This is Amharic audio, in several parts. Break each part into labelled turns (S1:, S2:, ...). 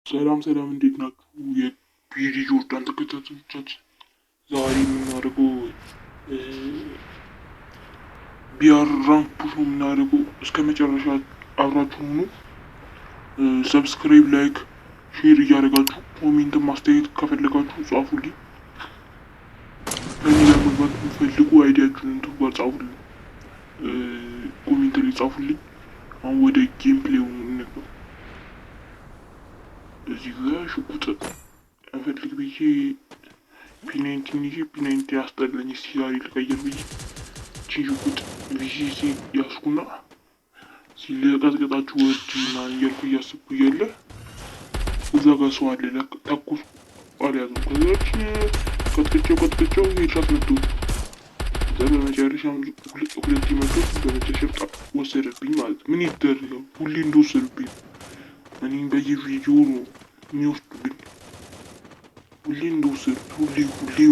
S1: ሰላም ሰላም፣ እንዴት ናችሁ? የፒዲ ጆርዳን ተከታታዮቻችን ዛሬ የምናደርገው ቢአር ራንክ ፑሽ ነው የምናደርገው። እስከ መጨረሻ አብራችሁ ሆኑ። ሰብስክራይብ፣ ላይክ፣ ሼር እያደረጋችሁ ኮሜንት ማስተያየት ከፈለጋችሁ ጻፉልኝ። ከዚህ ጋር መግባት የምፈልጉ አይዲያችሁን እንትጓር ጻፉልኝ፣ ኮሜንት ላይ ጻፉልኝ። አሁን ወደ ጌም ፕሌው እንግባ። እዚህ ጋር ሽጉጥ እንፈልግ ብዬ ፒ90 ይዤ ፒ90 ያስጠላኝ። እስቲ ዛሬ ልቀይር ብዬ ቺን ሽጉጥ ቪሲሲ ያስኩና ሲለቀጥቅጣችሁ ወድ ምናምን እያልኩ እያስብኩ እያለ እዛ ጋር ሰው አለ። ተኩስ አልያዘም። ከዛችን ቀጥቅጨው ሄድሻት መጡት። እዛ በመጨረሻ ሁለት መቶት በመጨረሻ ወሰደብኝ ማለት ምን ይደረጋል? ሁሌ እንደወሰዱብኝ እኔም በየቪዲዮ ነው የሚወስዱብኝ። ሁሌ እንደወሰዱት ሁሌ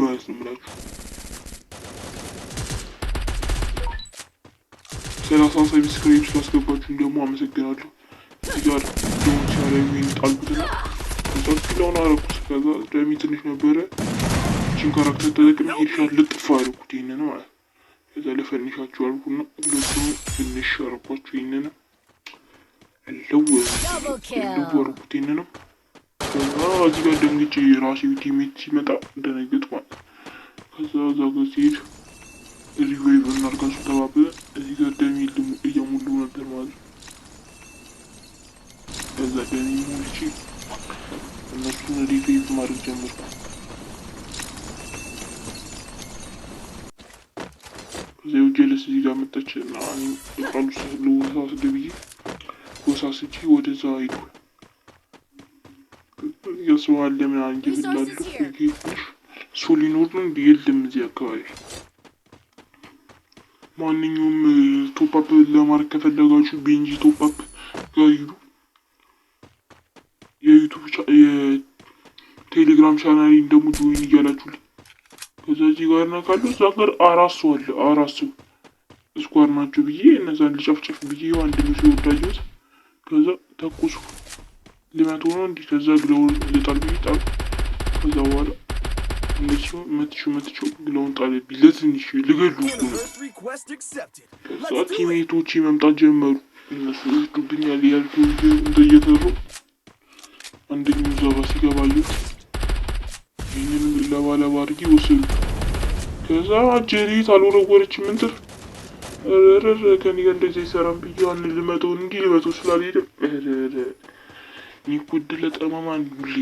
S1: ማለት ነው የምላችሁ። 30 ሰብስክራይብ ስላስገባችሁኝ ደግሞ አመሰግናለሁ። እዚህ ጋር ዶን ሲያረጉኝ ጣልኩትና ኪላውን አረኩት። ከዛ ደሚ ትንሽ ነበረ። ቺን ካራክተር ተጠቅሜ ሄድሻት ልጥፋ አልኩት። ይህንን ማለት ከዛ ለፈንሻችሁ አልኩና ሁለቱም ትንሽ አረኳችሁ። ይህንን አልኩት። ይህንንም ከዛ እዚህ ጋር ደንግጬ የራሴ ቲሜት ሲመጣ ደነገጥ ማለት። ከዛ እዛ ጋር ሲሄድ ሪቫይቭ እናርጋችሁ ተባብለን እዚህ ጋር ደሚ እየሞሉ ነበር ማለት ነው። ከዛ ደሚ ሞልቼ እነሱን ሪቫይቭ ማድረግ ጀመርኩ። ከዛ ጀለስ እዚህ ጋር መጣች እና ቃሉ ለወሳስድ ብዬ ወሳስጂ ወደዛ ሄዱ። የሰው አለ ምናምን ይብላሉ። ሰው ሊኖር ነው እንዲ የለም እዚህ አካባቢ። ማንኛውም ቶፕአፕ ለማድረግ ከፈለጋችሁ ቤንጂ ቶፕአፕ ጋር ሂዱ። የዩቱብ የቴሌግራም ቻናል ደግሞ ጆይን እያላችሁልኝ። ከዛ እዚህ ጋር ነካለሁ። እዛ ጋር አራት ሰው አለ። አራት ሰው ስኳር ናቸው ብዬ እነዛን ልጨፍጨፍ ብዬ አንድ ነው ሲወዳጁት። ከዛ ተኩሱ ልመት ሆኖ እንዲህ ከዛ ግለውን ልጣል ብዬ ጣል። ከዛ በኋላ እንደዚህ መትቹ ግለውን ጣለብኝ። ለትንሽ ልገሉ ነው። ከዛ ቲሜቶቼ መምጣት ጀመሩ። እነሱ ይወስዱብኛል ያልኩ እንደየተሩ አንደኛው ዛባ ሲገባዩት ይህንን ለባለባ አድርጌ ወሰዱ። ከዛ ጀሪት አልወረወረችም እንትን ረረ ከኔ ጋር እንደዚህ አይሰራም ብዬ አንድ ልመተውን እንዲህ ልመተው ስላልሄደ ኒኩድ ለጠማማን ሁሌ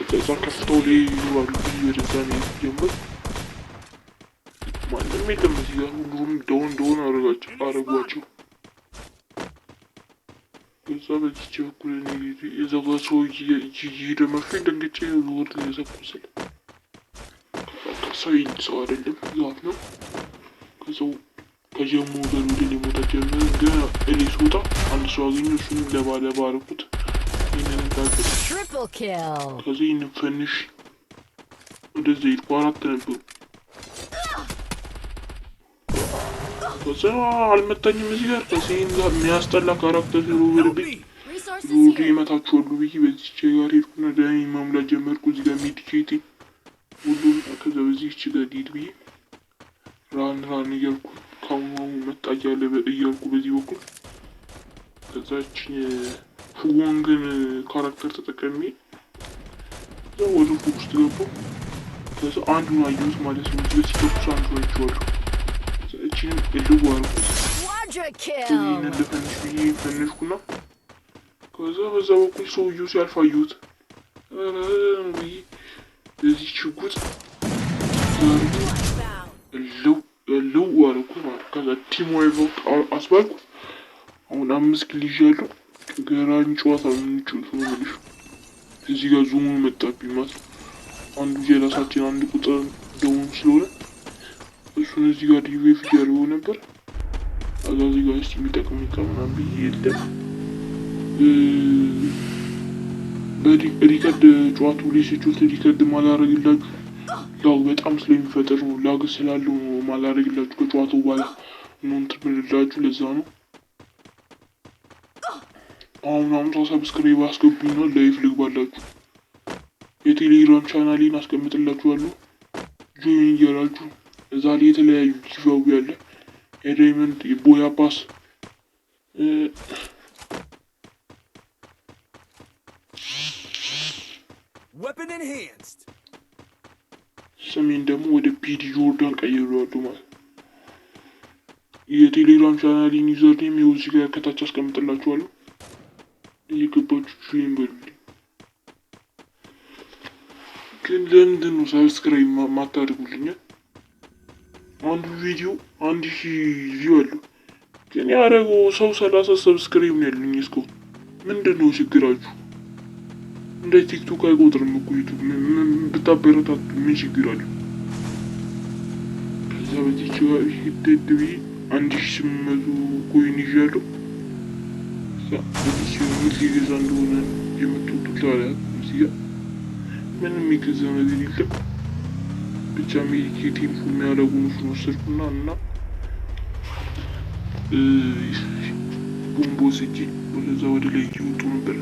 S1: ከዛ ከፍተው ላይ ይዋሉ ወደዛ ነው ጀምር። ማንም የለም እዚህ ጋር ሁሉም ደውን አረጓቸው። ከዛ በዚች በኩል የዘጋ ሰው እየሄደ መፍሬ ደንገጫ ዞር ሊዘኩስል ሰው አይደለም ዛፍ ነው። ከሰው ከጀሞ ጋር ወደ ሊሞታ ጀመረ። ገና እኔ ስወጣ አንድ ሰው አገኘሁ። እሱንም ለባለባ አረኩት። ይህንን እንዳገል ከዚህ ይህንን ፈንሽ ወደዚህ ሄድኩ። አራት ነበሩ። ከዛ አልመታኝም እዚህ ጋር ከዚህን ጋር የሚያስጠላ ካራክተር ሲሮብርብኝ ሮዱ ይመታችኋሉ ብዬ በዚች ጋር ሄድኩና ዳኒ ማሙላት ጀመርኩ። እዚህ ጋር ሜዲኬቲ ሁሉም ከዛ በዚህች ጋር ሊድ ብዬ ራን እያልኩ ካሁኑ መጣ እያልኩ በዚህ በኩል ከዛች ፉዋንግን ካራክተር ተጠቀሚ እዛ ወደ ፉቅ ውስጥ ገባሁ። ከዛ አንዱን አየሁት ማለት ነው። ስለዚህ ተኩስ አንዱን አይቼዋለሁ። እቺንም እልው አልኩት። ይህንን ልፈንሽ ብዬ ፈንሽኩና ከዛ በዛ በኩል ሰውዬው ሲያልፍ አየሁት ብዬ በዚህ ሽጉጥ እልው አልኩት ማለት። ከዛ ቲም ዋይቭ አስባልኩ። አሁን 5 ኪል ይዣለሁ። ገራኝ ጨዋታ የምንችሉት ነው የምልሽ። እዚህ ጋር ዙሙ መጣብኝ ማለት ነው። አንዱ ጀላሳችን አንድ ቁጥር ደውን ስለሆነ እሱን እዚህ ጋር ሪቬፍ እያደረገው ነበር። ከዛ እዚህ ጋር እስቲ የሚጠቅም ምናምን ብዬ የለም በሪከርድ ጨዋቱ ላይ ሲችሉት ሪከርድ ማላረግላችሁ ላግ በጣም ስለሚፈጠር ነው። ላግ ስላለው ማላረግላችሁ ከጨዋታው በኋላ ነው እንትን ምንላችሁ። ለዛ ነው አሁን ሰብስክራይብ አስገቡኝ ነው ላይፍ ልግባላችሁ። የቴሌግራም ቻናሌን አስቀምጥላችኋለሁ። ጆይን እያላችሁ እዛ ላይ የተለያዩ ጊቫዌ ያለ የዳይመንድ የቦያ ፓስ
S2: weapon enhanced
S1: ስሜን ደግሞ ወደ ፒዲ ጆርዳን ቀይሬዋለሁ ማለት። የቴሌግራም ቻናሌን ዩዘር ኔም እዚህ ጋር ከታች አስቀምጥላችኋለሁ። እየገባችሁ ጆይን በሉልኝ። ግን ለምንድን ነው ሰብስክራይብ ማታደርጉልኝ? አንዱ ቪዲዮ 1000 ቪው አለው ግን ያደረገው ሰው 30 ሰብስክራይብ ነው ያሉኝ እስካሁን። ምንድን ነው ችግራችሁ? እንደ ቲክቶክ አይቆጥርም እኮ ዩቱብ። ምን ብታበረታቱ ምን ችግር አለው? ከዛ በዚህ ጋር ሂደድቢ 1800 ኮይን ይዣለሁ። በዚህ ምን ሊገዛ እንደሆነ የምትወጡት ታዲያ እዚህ ጋር ምንም የሚገዛ ነገር የለም። ብቻ ሜዲኬቲቭ የሚያደርጉን ወሰድኩና እና ቦምቦ ስጂ ወደዛ ወደ ላይ እየወጡ ነበር።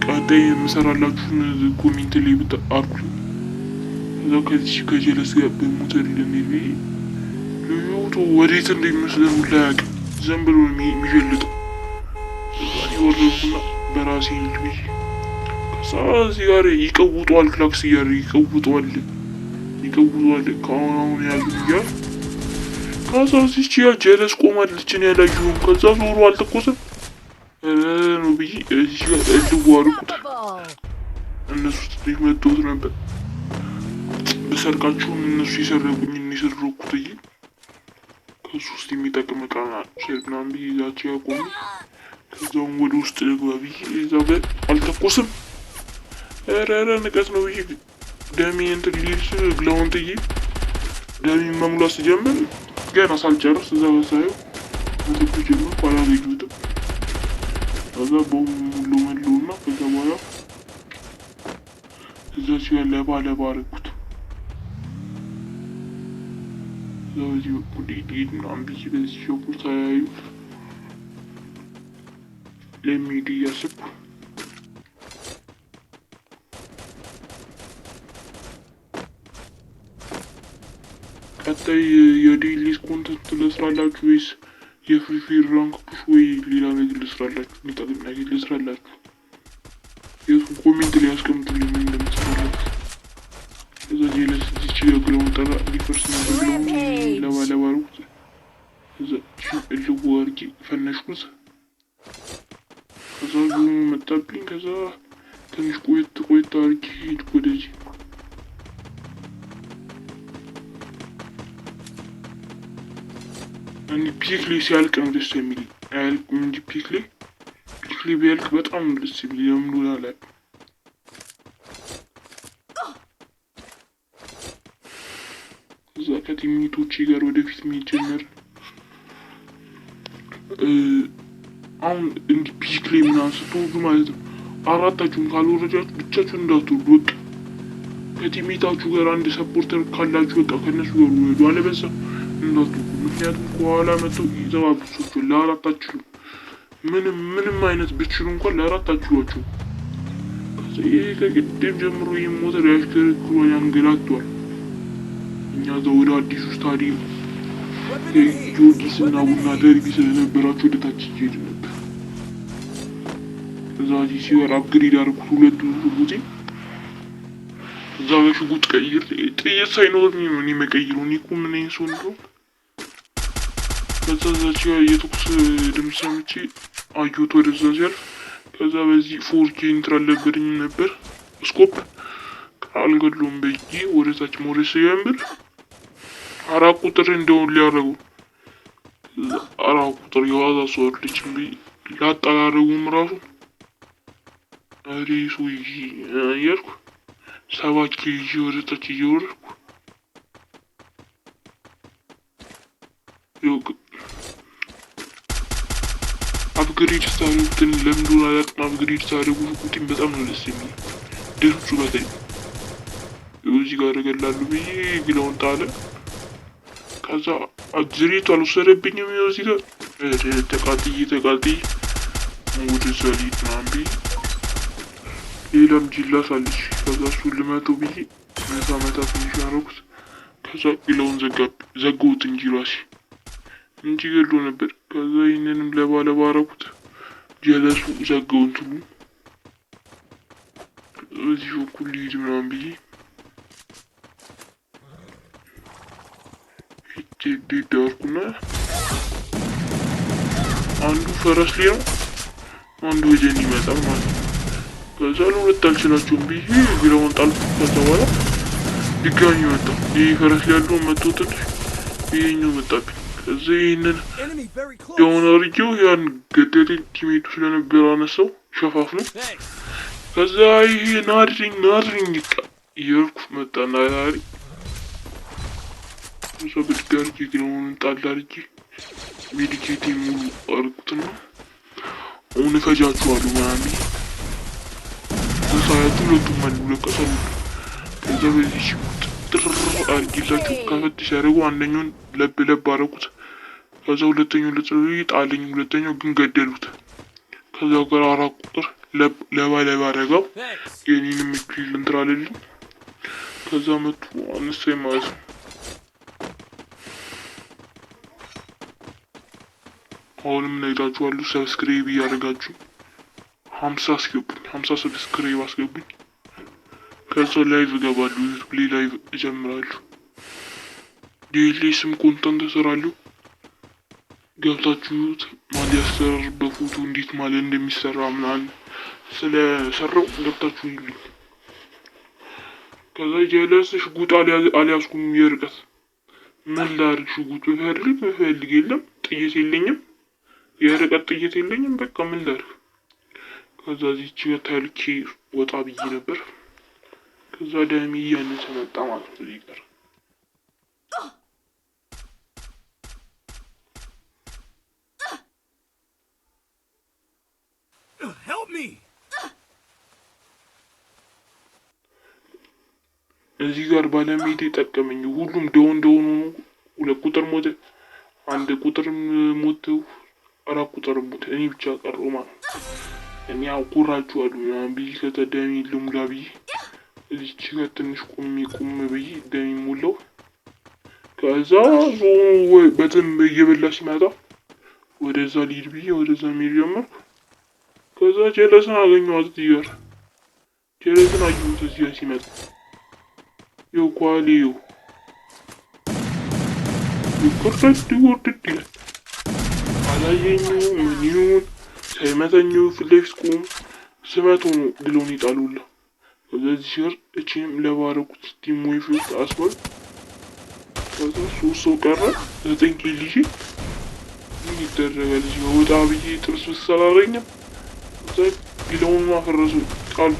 S1: ቀጣይ የምሰራላችሁን ኮሜንት ላይ አድርጉ። እዛው ከዚህ ከጀለስ ጋር በሞተር ለኔ ልዩቱ ወዴት እንደሚመስለን ሁላ ያውቅ ዝም ብሎ የሚጀልጠው ይወርድና በራሴ ልጅ ከዛ እዚህ ጋር ይቀውጧል። ክላክስ እያለ ይቀውጧል። ከአሁን ያሉ እያል ከዛ እዚች ያ ጀለስ ቆማለችን ያላየሁም። ከዛ ዞሮ አልተኮሰም ነው ብዬ እዚህ ጋር እልዋርኩት። እነሱ ትንሽ መጥቶት ነበር። በሰርቃቸውም እነሱ የሰረቁኝ የሰረኩት እይ ከሱ ውስጥ የሚጠቅም እቃ ሸርናም ብዬ ይዛቸው ያቆሙ። ከዛውም ወደ ውስጥ ልግባ ብዬ እዛ ጋር አልተኮስም። ኧረ ንቀት ነው ብዬ ደሜ እንትን ሊልስ ግላውን ጥዬ ደሜ መሙላት ስጀምር ገና ሳልጨርስ እዛ በሳየው መተኩ ጀምር አላገኙትም። ከዛ በሙሉ መለውና ከዛ በኋላ እዛች ጋር ለባ አረኩት። በዚህ በኩል ሄድ ምናምን ብዬ በዚህ በኩል ተያዩ ለሚሄድ እያሰብኩ ቀጣይ የዴይሊስ ኮንተንት ልስራላችሁ ወይስ የፍሪ ፋየር ራንክ ፑሽ ወይ ሌላ ነገር ልስራላችሁ? የሚጠቅም ነገር ልስራላችሁ? የሱን ኮሜንት ላይ አስቀምጡልኝ ምን እንደምትሰራላችሁ። እዛ ጀለስ እዚች የግለውን ጠራ ሪፈርስ ነው ግለውን ለባለባሩት እዛ እልው አድርጌ ፈነሽኩት። ከዛ ግን መጣብኝ። ከዛ ትንሽ ቆየት አድርጌ ሄድኩ ወደዚህ። እኔ ፒክ ላይ ሲያልቅ ነው ደስ የሚል አያልቅም እንጂ ፒክ ላይ ቢያልቅ በጣም ደስ የሚል ለምን አላውቅም። እዛ ከቲሚቶቼ ጋር ወደፊት የሚጀመር አሁን እንዲህ ፒክ ላይ ምናምን ስትወርዱ ማለት ነው አራታችሁም ካልወረዳችሁ ብቻችሁን እንዳትወርዱ። በቃ ከቲሜታችሁ ጋር አንድ ሰፖርተር ካላችሁ በቃ ከነሱ ጋር ወረዱ፣ አለበለዚያ እንዳትወርዱ። ምክንያቱም ከኋላ መጥተው ይዘባብሷችኋል። ለአራታችሁ ምንም አይነት ብትችሉ እንኳን ለአራታችኋቸው ይሄ ከቅድም ጀምሮ ይህ ሞተር ያሽከረክሯል፣ ያንገላቷል። እኛ እዛ ወደ አዲሱ ስታዲየም ጊዮርጊስ እና ቡና ደርቢ ስለነበራችሁ ወደታች ይሄድ ነበር። እዛ ሲወር አፕግሬድ አድርጉት ሁለቱ ሹጉጤ። እዛ በሽጉጥ ቀይር ጥይት ሳይኖርኝ ነው እኔ መቀይረው። እኔ እኮ ምን አይነት ሰው እንደሆንኩ። ከዛ እዛች ጋር የተኩስ ድምፅ ሰምቼ አየሁት ወደዛ ሲያልፍ። ከዛ በዚህ ፎርኬ ኢንትራ አልነበረኝም ነበር ስኮፕ አልገድሎም በይ ወደታች ሞሬስ ሲያምር 4 ቁጥር እንደውን ሊያደርጉ 4 ቁጥር የዋዛ ሰው ልጅም በይ ላጣላረጉም ራሱ አሪሱ እያልኩ 7 ኬጂ ወደታች እየወረድኩ አፕግሬድ ስታደርጉትን ለምንድን አላውቅም። አፕግሬድ ስታደርጉ ቁጥኝ በጣም ነው ደስ የሚል ድምፁ በተለይ እዚህ ጋር እገላለሁ ብዬ ግለውን ጣለ። ከዛ አጅሬቱ አልወሰደብኝም። እዚህ ጋር ተቃጥዬ ወደ ሰሊጥ ምናምን ብዬ ሌላም ጅላስ አለች። ከዛ እሱን ልመተው ብዬ መታ ትንሽ ያረኩት። ከዛ ግለውን ዘጋሁት እንጂ ራሴ እንጂ ገሎ ነበር። ከዛ ይህንንም ለባ አረኩት። ጀለሱ ዘጋው እንትኑ እዚህ በኩል ልሂድ ምናምን ብዬ ዳርኩና አንዱ ፈረስ ላይ ነው፣ አንዱ ወደኔ ይመጣል ማለት ነው። ከዛ ለሁለት አልችላቸውም ብዬ ግለውን ጣልኩ። ከዛ በኋላ ድጋሚ መጣ። ይህ ፈረስ ላይ ያለውን መጥቶ ትንሽ ይሄኛው መጣብኝ። ከዛ ይህንን ደሆን አርጌው ያን ገደለኝ። ቲሜቱ ስለነበረ አነሳው ሸፋፍ ነው። ከዛ ይሄ ናድሪኝ እየርኩ መጣ ናዳሪ። ከዛ ብድግ አርጌ ግለውን ጣል አርጌ ሜዲኬቴ ሙሉ አርኩትና አሁን እፈጃችኋለሁ ምናምን ሳያቱ ሁለቱም አሉ ለቀሰሉ። ከዛ በዚህ ጥር አርጌላቸው ከፈት ሲያደርጉ አንደኛውን ለብ አረኩት። ከዛ ሁለተኛው ለጥሪ ጣለኝ። ሁለተኛው ግን ገደሉት። ከዛው ጋር 4 ቁጥር ለባ አረጋው። የኔንም እክል እንትራለልኝ። ከዛ መጡ አነሳኝ ማለት ነው። አሁንም ነግራችኋለሁ። ሰብስክራይብ እያደረጋችሁ 50 አስገቡኝ። 50 ሰብስክራይብ አስገቡኝ። ከዛ ላይቭ እገባለሁ። ዩቲዩብ ላይ ላይቭ እጀምራለሁ። ዴይሊስም ኮንተንት እሰራለሁ። ገብታችሁት ማሊያ አሰራር በፎቶ እንዴት ማለት እንደሚሰራ ምናምን ስለሰራው ገብታችሁ ይልኝ። ከዛ ጀለስ ሽጉጥ አልያዝኩም። የርቀት ምን ላድርግ? ሽጉጥ ብፈልግ የለም፣ ጥይት የለኝም፣ የርቀት ጥይት የለኝም። በቃ ምን ላድርግ? ከዛ እዚች ታልኪ ወጣ ብዬ ነበር። ከዛ ደሜ እያነሰ መጣ ማለት ነው። እዚህ ጋር
S2: Help me!
S1: እዚህ ጋር ባለሜቴ ጠቀመኝ። ሁሉም ደውን 2 ቁጥር ሞተ፣ 1 ቁጥር ሞተው፣ 4 ቁጥር ሞተ። እኔ ብቻ ቀረው ማለት ነው። እኔ አውቁራችኋለሁ ምናምን ብዬ ከዛ ደሜ ልሙላ ብዬ እዚች ጋር ትንሽ ቁም ብዬ ደሜ ሞላው። ከዛ በደንብ እየበላ ሲመጣ ወደዛ ሊድ ብዬ ወደዛ ሚል ጀመርኩ። ከዛ ጀለስን አገኘኋት። እዚህ ጋር ጀለስን አየሁት። እዚህ ጋር ሲመጣ ይኸው ኳሊው ይቆርጥ ይላል። አላየኝም። ምን ይሁን ሳይመተኛው ፊት ለፊት ቆሞ ስመቶ ነው ብሎን ይጣሉላ። ከዛ እዚህ ጋር እቺም ለባረኩት ቲም ዌይፍ አስባል። ከዛ 3 ሰው ቀረ። 9 ኪል ይዤ ምን ይደረጋል? እዚህ ወጣ ብዬ ጥርስ አላረኝም። ከዛ ቢለውን አፈረሱ ጣልኩ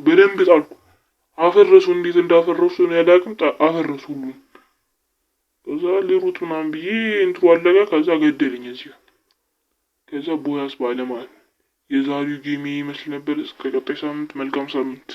S1: በደንብ ጣልኩ። አፈረሱ። እንዴት እንዳፈረሱ ነው ያላቅም። አፈረሱ ሁሉም። ከዛ ሊሩት ምናምን ብዬ እንትሩ አለጋ። ከዛ ገደለኝ እዚህ። ከዛ ቦያስ ባለ ማለት የዛሬው ጌም ይመስል ነበር። እስከ ቀጣይ ሳምንት መልካም ሳምንት።